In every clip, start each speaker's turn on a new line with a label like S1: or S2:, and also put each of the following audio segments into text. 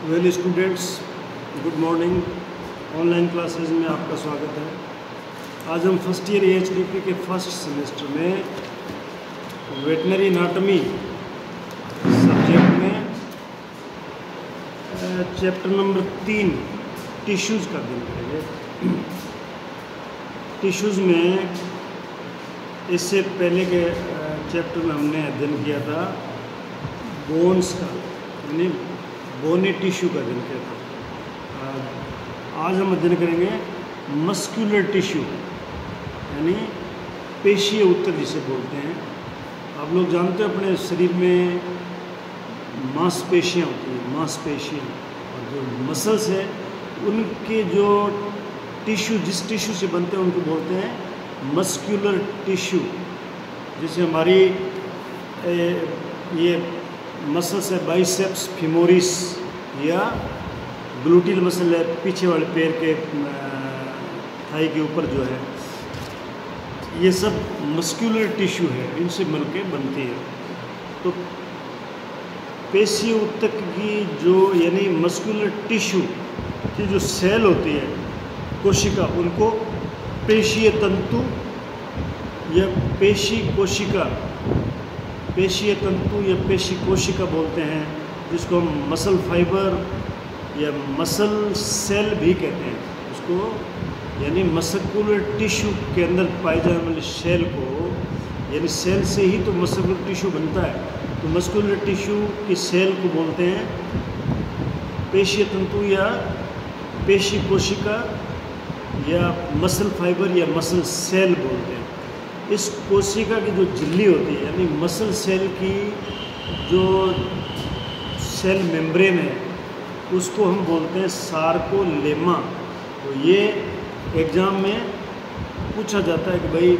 S1: Well students, good morning. Online classes में आपका स्वागत है। आज हम फर्स्ट ईयर एचडीपी के फर्स्ट सेमेस्टर में वेटनरी एनाटॉमी सब्जेक्ट में चैप्टर नंबर 3 टिश्यूज़ का अध्ययन करेंगे। टिश्यूज़ में इससे पहले के चैप्टर में हमने अध्ययन किया था बोन्स का, यानी बोनी टिश्यू का अध्ययन किया था। आज हम अध्ययन करेंगे मस्कुलर टिश्यू, यानी पेशीय ऊतक जिसे बोलते हैं। आप लोग जानते हो अपने शरीर में मांसपेशियाँ होती हैं, मांसपेशियाँ, और जो मसल्स है उनके जो टिश्यू जिस टिश्यू से बनते हैं उनको बोलते हैं मस्कुलर टिश्यू। जैसे हमारी ये मसल्स है बाइसेप्स फीमोरिस या ग्लूटियल मसल है, पीछे वाले पैर के थाई के ऊपर जो है, ये सब मस्कुलर टिश्यू है, इनसे मिल के बनती है। तो पेशीय ऊतक की जो यानी मस्कुलर टिश्यू की जो सेल होती है, कोशिका, उनको पेशीय तंतु या पेशी कोशिका, पेशीय तंतु या पेशी कोशिका बोलते हैं, जिसको हम मसल फाइबर या मसल सेल भी कहते हैं। उसको यानी मस्कुलर टिश्यू के अंदर पाए जाने वाले सेल को, यानी सेल से ही तो मस्कुलर टिश्यू बनता है, तो मस्कुलर टिश्यू की सेल को बोलते हैं पेशीय तंतु या पेशी कोशिका या मसल फाइबर या मसल सेल बोलते हैं। इस कोशिका की जो झिल्ली होती है, यानी मसल सेल की जो सेल मेम्ब्रेन है, उसको हम बोलते हैं सार्कोलेमा। तो ये एग्ज़ाम में पूछा जाता है कि भाई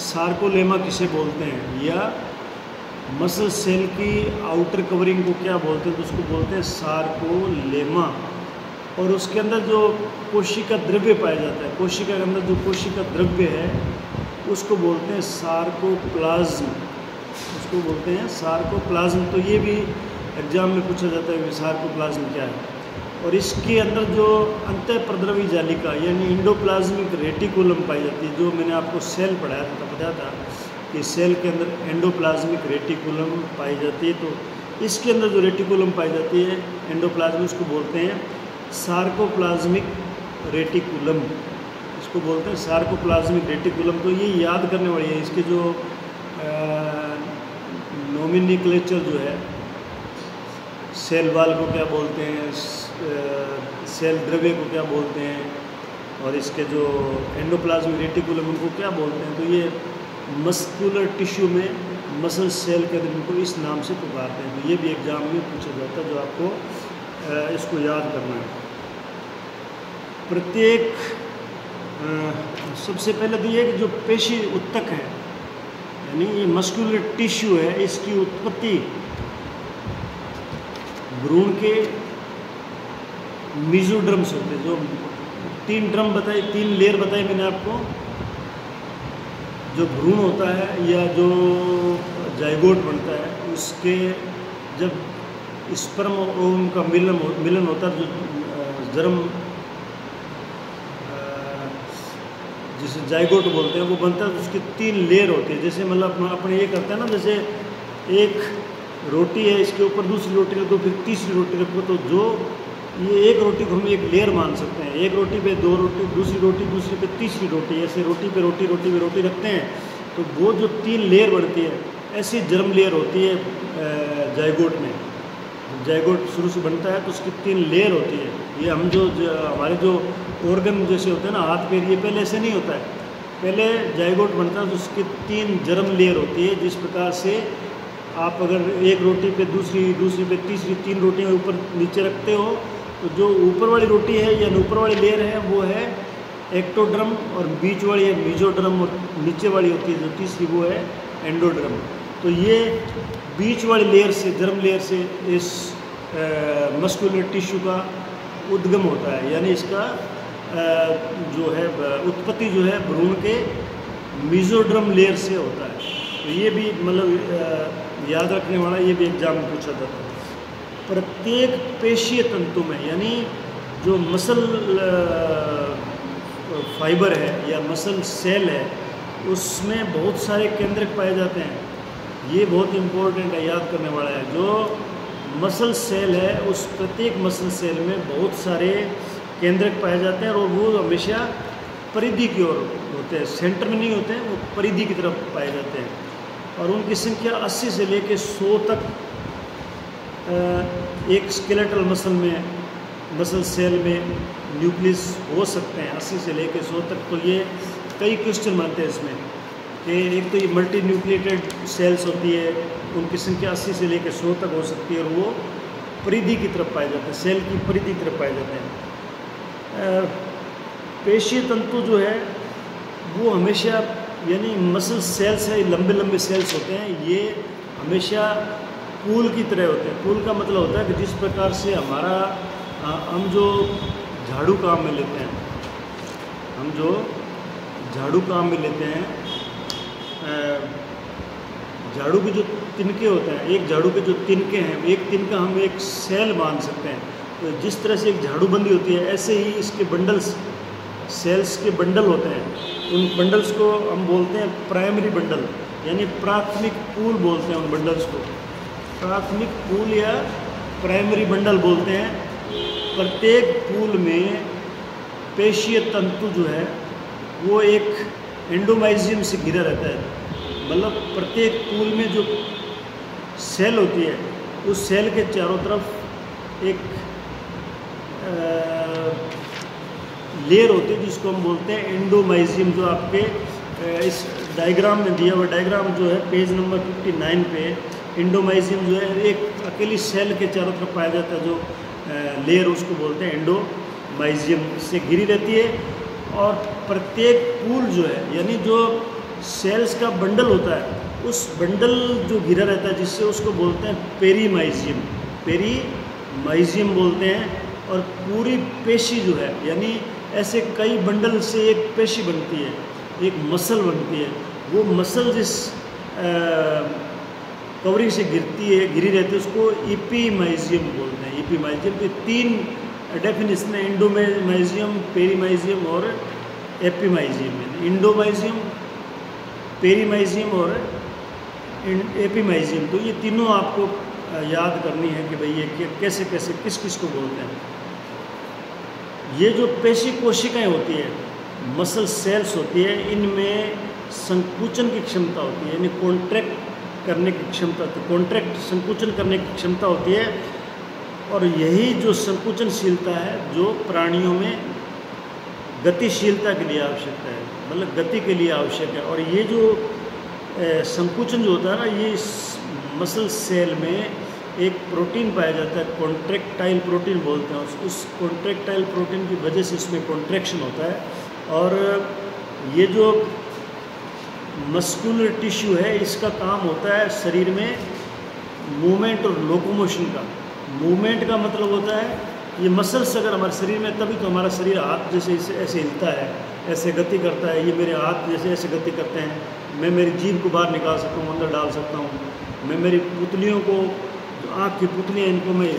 S1: सार्कोलेमा किसे बोलते हैं, या मसल सेल की आउटर कवरिंग को क्या बोलते हैं, तो उसको बोलते हैं सार्कोलेमा। और उसके अंदर जो कोशिका द्रव्य पाया जाता है, कोशिका के अंदर जो कोशिका द्रव्य है, उसको बोलते हैं सार्कोप्लाज्म, उसको बोलते हैं सार्कोप्लाज्म। तो ये भी एग्जाम में पूछा जाता है कि सार्कोप्लाज्म क्या है। और इसके अंदर जो अंतःप्रद्रवी जालिका यानी एंडोप्लाज्मिक रेटिकुलम पाई जाती है, जो मैंने आपको सेल पढ़ाया था, बताया था कि सेल के अंदर एंडोप्लाज्मिक रेटिकुलम पाई जाती है। तो इसके अंदर जो रेटिकुलम पाई जाती है एंडोप्लाज्म, उसको बोलते हैं सार्कोप्लाज्मिक रेटिकुलम, इसको बोलते हैं सार्कोप्लाज्मिक रेटिकुलम। तो ये याद करने वाली है। इसके जो नोमेनक्लेचर जो है, सेल वाल को क्या बोलते हैं, सेल द्रव्य को क्या बोलते हैं, और इसके जो एंडोप्लाज्मिक रेटिकुलम उनको क्या बोलते हैं। तो ये मस्कुलर टिश्यू में मसल सेल के अंदर इनको इस नाम से पुकारते हैं। तो ये भी एग्जाम में पूछा जाता है, जो आपको इसको याद करना है। प्रत्येक सबसे पहले तो ये कि जो पेशी ऊतक है, यानी ये मस्कुलर टिश्यू है, इसकी उत्पत्ति भ्रूण के मीजोड्रम से होते हैं। जो 3 ड्रम बताए, 3 लेयर बताई मैंने आपको। जो भ्रूण होता है या जो जाइगोट बनता है, उसके जब स्पर्म और ओवम का मिलन होता है, जो जर्म जिसे जाइगोट बोलते हैं, वो बनता है। तो उसकी 3 लेयर होती है। जैसे मतलब अपने ये करते हैं ना, जैसे एक रोटी है, इसके ऊपर दूसरी रोटी रखो, फिर तीसरी रोटी रखो, तो जो ये एक रोटी को हम एक लेयर मान सकते हैं। एक रोटी पे 2 रोटी, दूसरी पे तीसरी रोटी, ऐसे रोटी पे रोटी रखते हैं। तो वो जो 3 लेयर बढ़ती है, ऐसी जर्म लेयर होती है जाइगोट में। जाइगोट शुरू से बनता है तो उसकी 3 लेयर होती है। ये हम जो हमारे जो ऑर्गन जैसे होते हैं ना, हाथ पैर, ये पहले ऐसे नहीं होता है। पहले जाइगोट बनता है तो उसकी 3 जर्म लेयर होती है। जिस प्रकार से आप अगर एक रोटी पे दूसरी पे तीसरी, 3 रोटियाँ ऊपर नीचे रखते हो, तो जो ऊपर वाली रोटी है या ऊपर वाली लेयर है, वो है एक्टोड्रम, और बीच वाली है मीजोड्रम, और नीचे वाली होती है जो तीसरी, वो है एंडोड्रम। तो ये बीच वाली लेयर से, जर्म लेयर से इस मस्कुलर टिश्यू का उद्गम होता है, यानी इसका जो है उत्पत्ति जो है भ्रूण के मीजोड्रम लेयर से होता है। तो ये भी मतलब याद रखने वाला, ये भी एग्जाम में पूछा जाता है। प्रत्येक पेशीय तंतु में, यानी जो मसल फाइबर है या मसल सेल है उसमें बहुत सारे केंद्रक पाए जाते हैं। ये बहुत इम्पोर्टेंट है, याद करने वाला है। जो मसल सेल है उस प्रत्येक मसल सेल में बहुत सारे केंद्रक पाए जाते हैं और वो हमेशा परिधि की ओर होते हैं, सेंटर में नहीं होते हैं, वो परिधि की तरफ पाए जाते हैं। और उनकी संख्या 80 से लेकर 100 तक एक स्केलेटल मसल सेल में न्यूक्लियस हो सकते हैं, 80 से लेकर 100 तक। तो ये कई क्वेश्चन बनते हैं इसमें कि एक तो ये मल्टी न्यूक्लिएटेड सेल्स होती है, उनकी संख्या 80 से लेकर 100 तक हो सकती है और वो परिधि की तरफ पाए जाते हैं, सेल की परिधि की तरफ पाए जाते हैं। पेशीय तंतु जो है वो हमेशा, यानी मसल सेल्स है, लंबे लंबे सेल्स होते हैं, ये हमेशा पूल की तरह होते हैं। पूल का मतलब होता है कि जिस प्रकार से हम जो झाड़ू काम में लेते हैं, झाड़ू के जो तिनके होते हैं, एक झाड़ू के जो तिनके हैं, एक तिनका हम एक सेल मान सकते हैं। तो जिस तरह से एक झाड़ूबंदी होती है, ऐसे ही इसके बंडल्स, सेल्स के बंडल होते हैं। उन बंडल्स को हम बोलते हैं प्राइमरी बंडल, यानी प्राथमिक पूल बोलते हैं उन बंडल्स को। प्राथमिक पूल या प्राइमरी बंडल बोलते हैं। प्रत्येक पूल में पेशीय तंतु जो है वो एक एंडोमाइजियम से घिरा रहता है। मतलब प्रत्येक पूल में जो सेल होती है उस सेल के चारों तरफ एक लेयर होती है जिसको हम बोलते हैं एंडोमाइजियम। जो आपके इस डायग्राम में दिया हुआ, डायग्राम जो है पेज नंबर 59 पे, एंडोमाइजियम जो है एक अकेली सेल के चारों तरफ पाया जाता है। जो लेयर उसको बोलते हैं एंडोमाइजियम, से घिरी रहती है। और प्रत्येक पूल जो है, यानी जो सेल्स का बंडल होता है, उस बंडल जो घिरा रहता है जिससे उसको बोलते हैं पेरीमाइजियम बोलते हैं। और पूरी पेशी जो है, यानी ऐसे कई बंडल से एक पेशी बनती है, एक मसल बनती है। वो मसल जिस कवरिंग से घिरी रहती है उसको इपीमाइजियम बोलते हैं। इपीमाइजियम के 3 डेफिनेशन है, इंडोमाइजियम, पेरीमाइजियम और एपीमाइजियम। इंडोमाइजियम, पेरीमाइजियम और एपीमाइजियम, तो ये तीनों आपको याद करनी है कि भाई ये कैसे कैसे किस किस को बोलते हैं। ये जो पेशी कोशिकाएं होती है, मसल सेल्स होती है, इनमें संकुचन की क्षमता होती है, यानी कॉन्ट्रैक्ट करने की क्षमता, संकुचन करने की क्षमता होती है। और यही जो संकुचनशीलता है जो प्राणियों में गतिशीलता के लिए आवश्यक है, मतलब गति के लिए आवश्यक है। और ये जो संकुचन जो होता है ना, ये मसल सेल में एक प्रोटीन पाया जाता है, कॉन्ट्रैक्टाइल प्रोटीन बोलते हैं। उस कॉन्ट्रैक्टाइल प्रोटीन की वजह से इसमें कॉन्ट्रैक्शन होता है। और ये जो मस्कुलर टिश्यू है, इसका काम होता है शरीर में मूवमेंट और लोकोमोशन का। मूवमेंट का मतलब होता है ये मसल्स अगर हमारे शरीर में, तभी तो हमारा शरीर हाथ जैसे ऐसे हिलता है, ऐसे गति करता है। ये मेरे हाथ जैसे ऐसे गति करते हैं। मैं मेरी जीभ को बाहर निकाल सकता हूँ, अंदर डाल सकता हूँ। मैं मेरी पुतलियों को, आँख की पुतलियाँ, इनको मैं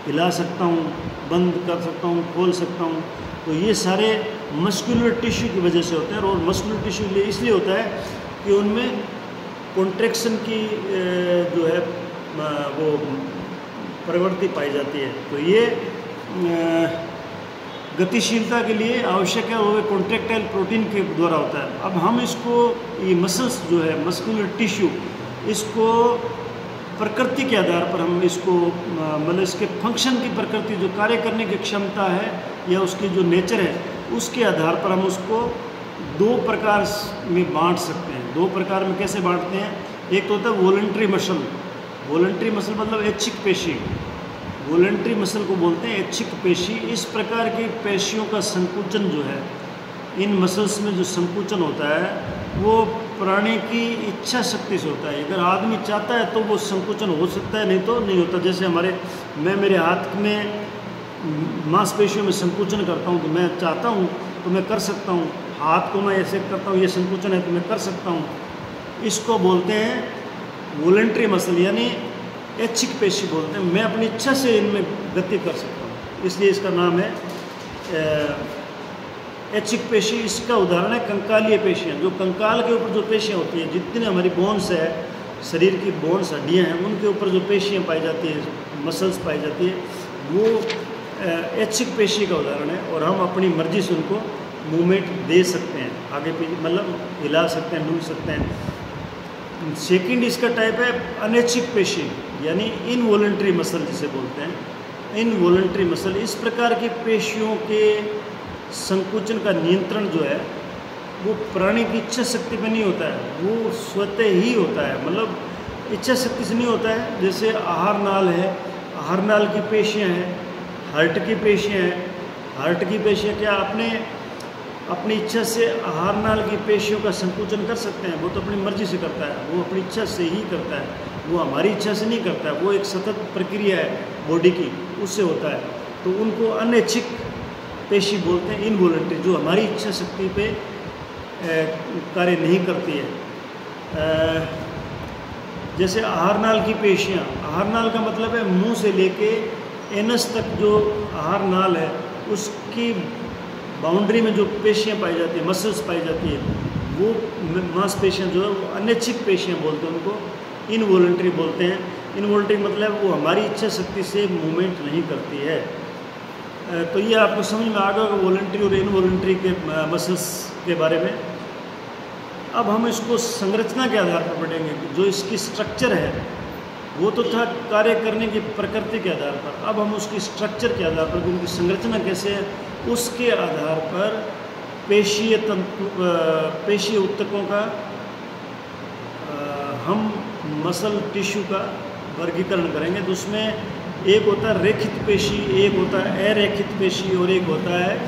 S1: हिला सकता हूँ, बंद कर सकता हूँ, खोल सकता हूँ। तो ये सारे मस्कुलर टिश्यू की वजह से होते हैं। और मस्कुलर टिश्यू इसलिए होता है कि उनमें कॉन्ट्रैक्शन की जो है वो प्रवृत्ति पाई जाती है। तो ये गतिशीलता के लिए आवश्यक है, वो कॉन्ट्रैक्टाइल प्रोटीन के द्वारा होता है। अब हम इसको, ये मसल्स जो है, मस्कुलर टिश्यू, इसको प्रकृति के आधार पर हम इसको, मतलब इसके फंक्शन की प्रकृति, जो कार्य करने की क्षमता है या उसकी जो नेचर है, उसके आधार पर हम उसको 2 प्रकार में बांट सकते हैं। 2 प्रकार में कैसे बांटते हैं? एक तो होता है वॉलंटरी मसल। वॉलंटरी मसल मतलब ऐच्छिक पेशी, वॉलंटरी मसल को बोलते हैं ऐच्छिक पेशी। इस प्रकार की पेशियों का संकुचन जो है, इन मसल्स में जो संकुचन होता है वो प्राणी की इच्छा शक्ति से होता है। अगर आदमी चाहता है तो वो संकुचन हो सकता है, नहीं तो नहीं होता। जैसे मैं मेरे हाथ में मांसपेशियों में संकुचन करता हूँ, तो मैं चाहता हूँ तो मैं कर सकता हूँ। हाथ को मैं ऐसे करता हूँ, ये संकुचन है तो मैं कर सकता हूँ। इसको बोलते हैं वॉलंटरी मसल, यानी ऐच्छिक पेशी बोलते हैं। मैं अपनी इच्छा से इनमें गति कर सकता हूँ, इसलिए इसका नाम है ऐच्छिक पेशी। इसका उदाहरण है कंकालीय पेशियाँ। जो कंकाल के ऊपर जो पेशियाँ होती हैं, जितने हमारी बोन्स है, शरीर की बोन्स हड्डियाँ हैं, उनके ऊपर जो पेशियाँ पाई जाती है, मसल्स पाई जाती है, वो ऐच्छिक पेशी का उदाहरण है। और हम अपनी मर्जी से उनको मूवमेंट दे सकते हैं, आगे पीछे मतलब हिला सकते हैं, डूल सकते हैं। सेकंड इसका टाइप है अनैच्छिक पेशी, यानी इनवॉलंटरी मसल जिसे बोलते हैं। इनवॉलंटरी मसल, इस प्रकार की पेशियों के संकुचन का नियंत्रण जो है वो प्राणी की इच्छा शक्ति पे नहीं होता है, वो स्वतः ही होता है, मतलब इच्छा शक्ति से नहीं होता है। जैसे आहार नाल है, आहार नाल की पेशियाँ हैं, हार्ट की पेशियाँ हैं। हार्ट की पेशियाँ क्या अपनी इच्छा से आहार नाल की पेशियों का संकुचन कर सकते हैं? वो तो अपनी मर्जी से करता है, वो अपनी इच्छा से ही करता है, वो हमारी इच्छा से नहीं करता है। वो एक सतत प्रक्रिया है बॉडी की, उससे होता है। तो उनको अनैच्छिक पेशी बोलते हैं, इनवॉलंटरी, जो हमारी इच्छा शक्ति पे कार्य नहीं करती है। जैसे आहार नाल की पेशियाँ, आहार नाल का मतलब है मुंह से लेके एनस तक जो आहार नाल है उसकी बाउंड्री में जो पेशियाँ पाई जाती है, मसल्स पाई जाती है, वो मांसपेशियाँ जो है वो अनैच्छिक पेशियाँ बोलते हैं, उनको इनवॉलंटरी बोलते हैं। इनवॉलंटरी मतलब वो हमारी इच्छा शक्ति से मूवमेंट नहीं करती है। तो ये आपको समझ में आ गया होगा वॉलंटरी और इनवॉलंटरी के मसल्स के बारे में। अब हम इसको संरचना के आधार पर पढ़ेंगे, जो इसकी स्ट्रक्चर है वो तो था कार्य करने की प्रकृति के आधार पर। अब हम उसकी स्ट्रक्चर के आधार पर, उनकी संरचना कैसे है, उसके आधार पर पेशीय तंतु, पेशीय ऊतकों का हम मसल टिश्यू का वर्गीकरण करेंगे। तो उसमें एक होता है रेखित पेशी, एक होता है अरेखित पेशी, और एक होता है,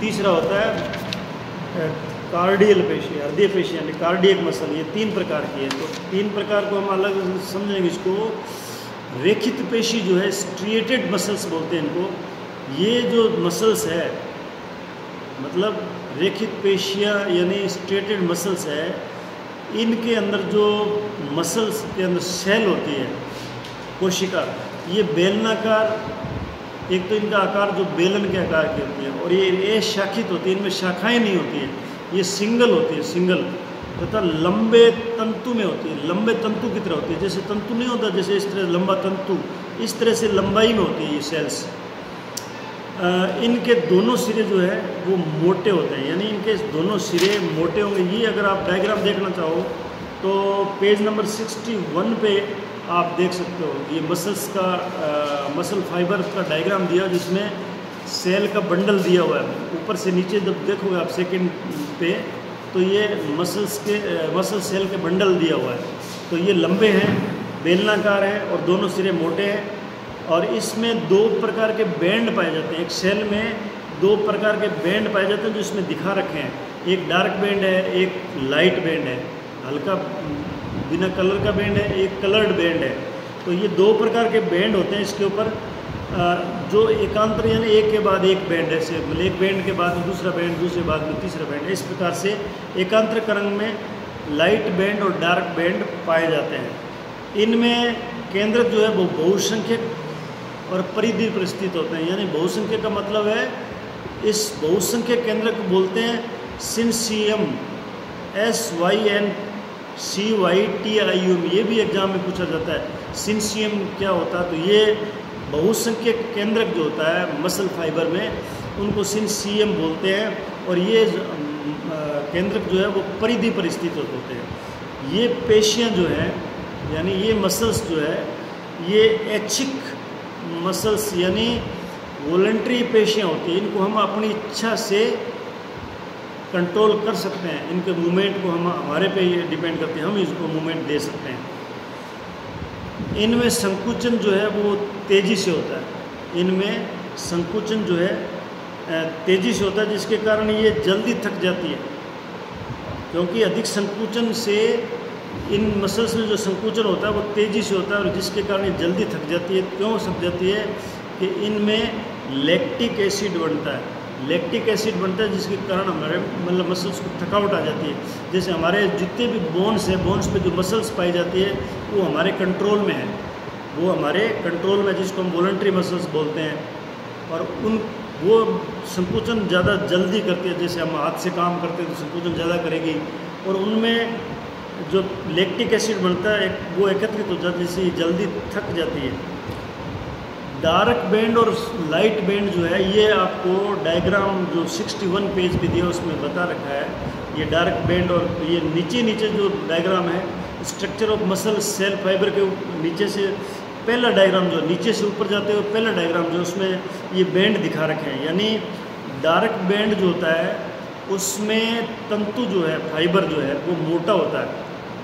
S1: तीसरा होता है कार्डियल पेशी, हृदय पेशी यानी कार्डियक मसल। ये 3 प्रकार की है। तो 3 प्रकार को हम अलग समझेंगे। इसको रेखित पेशी जो है, स्ट्रिएटेड मसल्स बोलते हैं इनको। ये जो मसल्स है, मतलब रेखित पेशियाँ यानी स्ट्रिएटेड मसल्स है, इनके अंदर जो मसल्स के अंदर सेल होती है, कोशिका, ये बेलनाकार, एक तो इनका आकार जो बेलन के आकार की होती है, और ये अशाखित होती है, इनमें शाखाएं नहीं होती हैं, ये सिंगल होती है, सिंगल तथा लंबे तंतु में होती है, लंबे तंतु की तरह होती है। जैसे तंतु नहीं होता, जैसे इस तरह लंबा तंतु, इस तरह से लंबाई में होती है ये सेल्स। इनके दोनों सिरे जो है वो मोटे होते हैं, यानी इनके दोनों सिरे मोटे होंगे। ये अगर आप डायग्राम देखना चाहो तो पेज नंबर 61 पे आप देख सकते हो। ये मसल्स का मसल फाइबर का डायग्राम दिया, जिसमें सेल का बंडल दिया हुआ है। ऊपर से नीचे जब देखोगे आप सेकंड पे, तो ये मसल सेल के बंडल दिया हुआ है। तो ये लंबे हैं, बेलनाकार हैं, और दोनों सिरे मोटे हैं। और इसमें 2 प्रकार के बैंड पाए जाते हैं। एक सेल में 2 प्रकार के बैंड पाए जाते हैं, जो इसमें दिखा रखे हैं। एक डार्क बैंड है, एक लाइट बैंड है, हल्का बिना कलर का बैंड है, एक कलर्ड बैंड है। तो ये 2 प्रकार के बैंड होते हैं इसके ऊपर, जो एकांतर यानी एक के बाद एक बैंड है, मतलब एक बैंड के बाद में दूसरा बैंड, दूसरे बाद में तीसरा बैंड। इस प्रकार से एकांतर क्रम में लाइट बैंड और डार्क बैंड पाए जाते हैं। इनमें केंद्रक जो है वो बहुसंख्यक और परिधि पर स्थित होते हैं। यानी बहुसंख्यक का मतलब है, इस बहुसंख्यक केंद्रक को बोलते हैं सिनसीयम, SYNCYTIUM। ये भी एग्जाम में पूछा जाता है, सिनसीयम क्या होता है। तो ये बहुसंख्यक केंद्रक जो होता है मसल फाइबर में, उनको सिनसीयम बोलते हैं। और ये केंद्रक जो है वो परिधि पर स्थित होते हैं। ये पेशियाँ जो है, यानी ये मसल्स जो है, ये ऐच्छिक मसल्स यानी वॉलंटरी पेशियाँ होती हैं। इनको हम अपनी इच्छा से कंट्रोल कर सकते हैं। इनके मूवमेंट को हम हमारे पे ये डिपेंड करते हैं, हम इसको मूवमेंट दे सकते हैं। इनमें संकुचन जो है वो तेज़ी से होता है। इनमें संकुचन जो है तेज़ी से होता है, जिसके कारण ये जल्दी थक जाती है। क्योंकि अधिक संकुचन से इन मसल्स में जो संकुचन होता है वो तेज़ी से होता है, और जिसके कारण ये जल्दी थक जाती है। क्यों थक जाती है कि इनमें लैक्टिक एसिड बनता है। लैक्टिक एसिड बनता है, जिसके कारण हमारे मतलब मसल्स को थकावट आ जाती है। जैसे हमारे जितने भी बोन्स हैं, बोन्स पे जो मसल्स पाई जाती है वो हमारे कंट्रोल में है। वो हमारे कंट्रोल में, जिसको हम वॉलंटरी मसल्स बोलते हैं, और वो संकुचन ज़्यादा जल्दी करती है। जैसे हम हाथ से काम करते हैं तो संकुचन ज़्यादा करेगी, और उनमें जो लैक्टिक एसिड बनता है वो एकत्रित हो जाती है, जिससे जल्दी थक जाती है। डार्क बैंड और लाइट बैंड जो है, ये आपको डायग्राम जो 61 पेज पे दिया उसमें बता रखा है। ये डार्क बैंड और ये नीचे जो डायग्राम है, structure of muscle cell fibre के नीचे से पहला डायग्राम जो नीचे से ऊपर जाते हुए पहला डायग्राम जो, उसमें ये बैंड दिखा रखे हैं। यानी डार्क बैंड जो होता है उसमें तंतु जो है, फाइबर जो है वो मोटा होता है,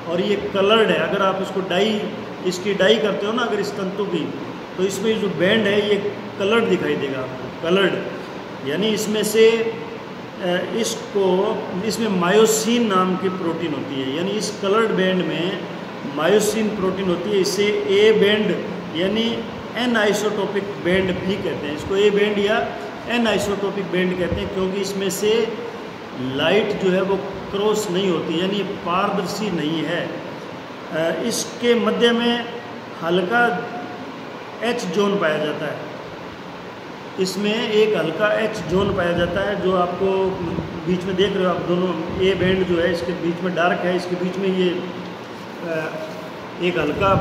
S1: और ये कलर्ड है। अगर आप इसको इसकी डाई करते हो ना अगर इस तंतु की, तो इसमें जो बैंड है ये कलर्ड दिखाई देगा आपको, कलर्ड। यानी इसमें से इसमें मायोसिन नाम की प्रोटीन होती है। यानी इस कलर्ड बैंड में मायोसिन प्रोटीन होती है। इसे ए बैंड यानी एन आइसोटोपिक बैंड भी कहते हैं। इसको ए बैंड या एन आइसोटोपिक बैंड कहते हैं, क्योंकि इसमें से लाइट जो है वो क्रॉस नहीं होती, यानी पारदर्शी नहीं है। इसके मध्य में हल्का एच जोन पाया जाता है। इसमें एक हल्का एच जोन पाया जाता है, जो आपको बीच में देख रहे हो आप दोनों। ए बैंड जो है इसके बीच में डार्क है, इसके बीच में ये एक हल्का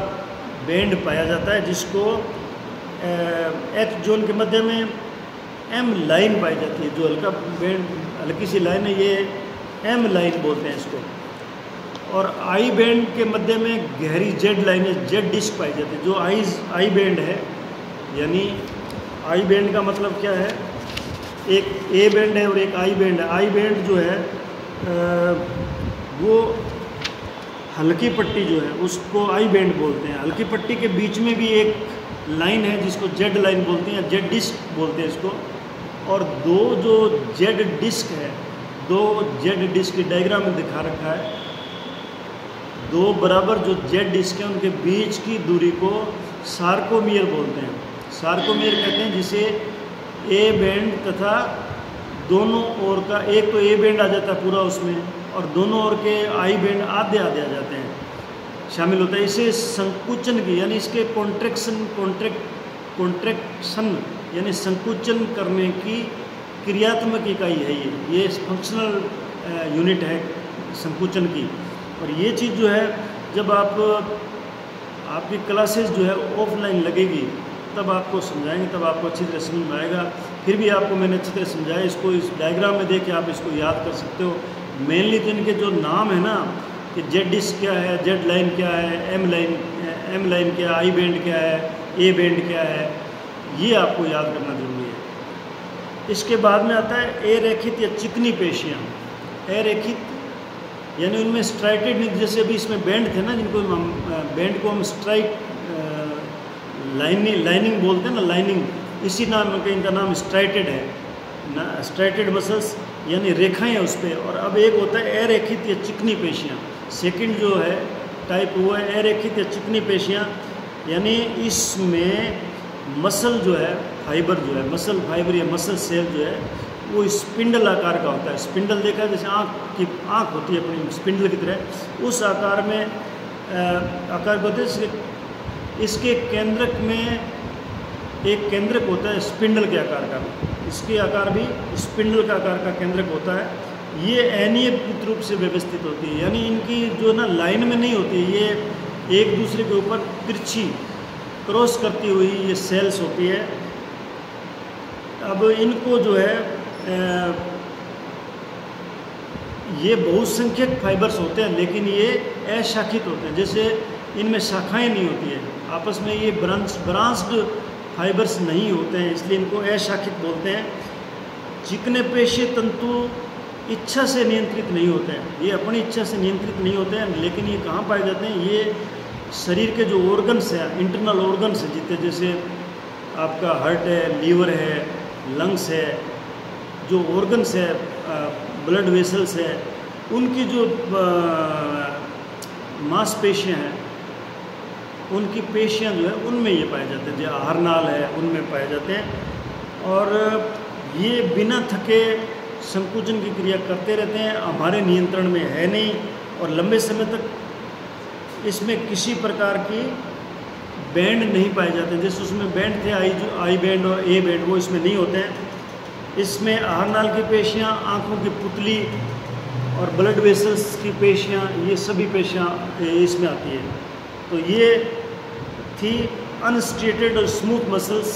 S1: बैंड पाया जाता है, जिसको एच जोन के मध्य में एम लाइन पाई जाती है। जो हल्का बैंड, हल्की सी लाइन है, ये एम लाइन बोलते हैं इसको। और आई बैंड के मध्य में गहरी जेड लाइन, जेड डिस्क पाई जाती है। जो आई बैंड है, यानी आई बैंड का मतलब क्या है, एक ए बैंड है और एक आई बैंड है। आई बैंड जो है वो हल्की पट्टी जो है उसको आई बैंड बोलते हैं। हल्की पट्टी के बीच में भी एक लाइन है जिसको जेड लाइन बोलते हैं, जेड डिस्क बोलते हैं इसको। और दो जो जेड डिस्क है, दो जेड डिस्क डायग्राम में दिखा रखा है, दो बराबर जो जेड डिस्क है उनके बीच की दूरी को सार्कोमियर बोलते हैं। सार्कोमियर कहते हैं जिसे ए बैंड तथा दोनों ओर का, एक तो ए बैंड आ जाता है पूरा उसमें, और दोनों ओर के आई बैंड आधे आधे आ जाते हैं, शामिल होता है। इसे संकुचन की, यानी इसके कॉन्ट्रैक्शन यानी संकुचन करने की क्रियात्मक इकाई है ये फंक्शनल यूनिट है संकुचन की। और ये चीज़ जो है, जब आपकी क्लासेस जो है ऑफलाइन लगेगी तब आपको समझाएंगे, तब आपको अच्छी तरह समझ में आएगा। फिर भी आपको मैंने अच्छी तरह समझाया, इसको इस डायग्राम में देख के आप इसको याद कर सकते हो। मेनली तो इनके जो नाम है ना, कि जेड डिस्क क्या है, जेड लाइन क्या है, एम लाइन क्या है, आई बैंड क्या है, ए बैंड क्या है, ये आपको याद करना जरूरी है। इसके बाद में आता है अरेखित या चिकनी पेशियाँ। अरेखित यानी उनमें स्ट्राइटेड नहीं, जैसे अभी इसमें बैंड थे ना, जिनको बैंड को हम लाइनिंग बोलते हैं ना, लाइनिंग, इसी नाम का इनका नाम स्ट्राइटेड है ना, स्ट्राइटेड मसल्स यानी रेखाएं हैं उस पर। और अब एक होता है अरेखित या चिकनी पेशियाँ। सेकंड जो है टाइप वो है अरेखित या चिकनी पेशियाँ, यानी इसमें मसल जो है, फाइबर जो है, मसल फाइबर या मसल सेल जो है वो स्पिंडल आकार का होता है। स्पिंडल देखा है जैसे आँख होती है अपनी स्पिंडल की तरह, उस आकार में आकार होते हैं। इसके केंद्रक में एक केंद्रक होता है स्पिंडल के आकार का, इसके आकार भी स्पिंडल का आकार का केंद्रक होता है। ये अनियमित रूप से व्यवस्थित होती है, यानी इनकी जो ना लाइन में नहीं होती, ये एक दूसरे के ऊपर तिरछी क्रॉस करती हुई ये सेल्स होती है। अब इनको जो है ये बहुसंख्यक फाइबर्स होते हैं, लेकिन ये अशाखित होते हैं। जैसे इनमें शाखाएं नहीं होती है आपस में, ये ब्रांच्ड फाइबर्स नहीं होते हैं, इसलिए इनको अशाखित बोलते हैं। चिकने पेशीय तंतु इच्छा से नियंत्रित नहीं होते हैं, ये अपनी इच्छा से नियंत्रित नहीं होते हैं, लेकिन ये कहाँ पाए जाते हैं, ये शरीर के जो ऑर्गन्स हैं, इंटरनल ऑर्गन्स हैं जितने, जैसे आपका हार्ट है, लीवर है, लंग्स है, जो ऑर्गन्स है, ब्लड वेसल्स है, उनकी जो मांसपेशियाँ हैं, उनकी पेशियाँ जो है उनमें ये पाए जाते हैं। जो आहार नाल है उनमें पाए जाते हैं। और ये बिना थके संकुचन की क्रिया करते रहते हैं, हमारे नियंत्रण में है नहीं, और लंबे समय तक इसमें किसी प्रकार की बैंड नहीं पाए जाते। जैसे उसमें बैंड थे आई बैंड और ए बैंड, वो इसमें नहीं होते हैं। इसमें आहारनाल की पेशियाँ, आँखों की पुतली और ब्लड वेसल्स की पेशियाँ, ये सभी पेशियाँ इसमें आती है। तो ये थी अनस्ट्रेटेड और स्मूथ मसल्स।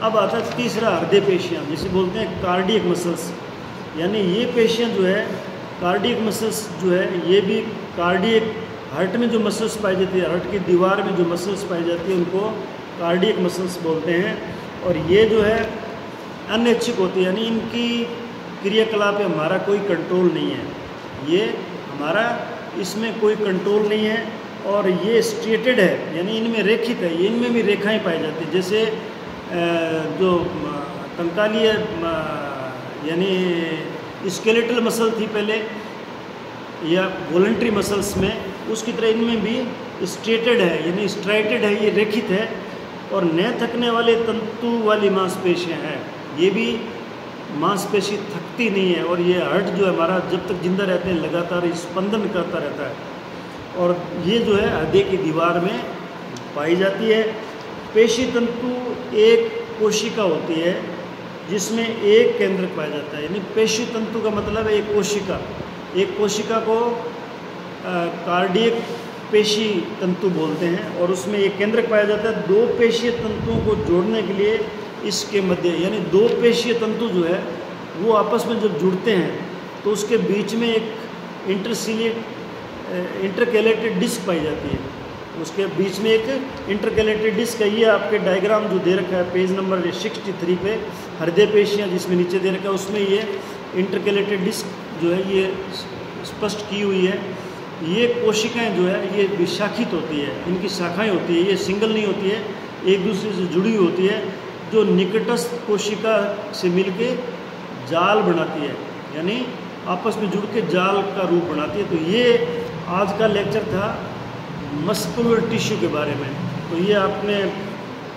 S1: अब आता है तीसरा हृदय पेशियाँ, जिसे बोलते हैं कार्डियक मसल्स। यानी ये पेशियाँ जो है कार्डियक मसल्स जो है, ये भी कार्डियक हार्ट में जो मसल्स पाई जाती है, हार्ट की दीवार में जो मसल्स पाई जाती है, उनको कार्डियक मसल्स बोलते हैं। और ये जो है अनैच्छिक होती है, यानी इनकी क्रियाकलाप पे हमारा कोई कंट्रोल नहीं है। ये हमारा इसमें कोई कंट्रोल नहीं है और ये स्ट्रेटेड है, यानी इनमें रेखित है। ये इनमें भी रेखाएं पाई जाती है। जैसे जो कंकालीय यानी स्केलेटल मसल थी पहले, या वॉलंटरी मसल्स में, उसकी तरह इनमें भी स्ट्रेटेड है, यानी स्ट्राइटेड है, ये रेखित है। और न थकने वाले तंतु वाली मांसपेशियाँ हैं। ये भी मांसपेशी थकती नहीं है और ये हार्ट जो है हमारा जब तक जिंदा रहते हैं लगातार स्पंदन करता रहता है। और ये जो है हृदय की दीवार में पाई जाती है। पेशी तंतु एक कोशिका होती है जिसमें एक केंद्रक पाया जाता है। यानी पेशी तंतु का मतलब है एक कोशिका। एक कोशिका को कार्डियक पेशी तंतु बोलते हैं और उसमें एक केंद्रक पाया जाता है। दो पेशीय तंतुओं को जोड़ने के लिए इसके मध्य, यानी दो पेशीय तंतु जो है वो आपस में जब जुड़ते हैं तो उसके बीच में एक इंटरकैलेटेड डिस्क पाई जाती है। उसके बीच में एक इंटरकैलेटेड डिस्क है। ये आपके डायग्राम जो दे रखा है पेज नंबर 63 पे, हृदय पेशियाँ जिसमें नीचे दे रखा है, उसमें ये इंटरकैलेटेड डिस्क जो है ये स्पष्ट की हुई है। ये कोशिकाएं जो है ये विशाखित होती है, इनकी शाखाएं होती है, ये सिंगल नहीं होती है, एक दूसरे से जुड़ी हुई होती है, जो निकटस्थ कोशिका से मिलके जाल बनाती है, यानी आपस में जुड़ के जाल का रूप बनाती है। तो ये आज का लेक्चर था मस्कुलर टिश्यू के बारे में। तो ये आपने,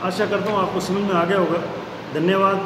S1: आशा करता हूँ आपको समझ में आ गया होगा। धन्यवाद।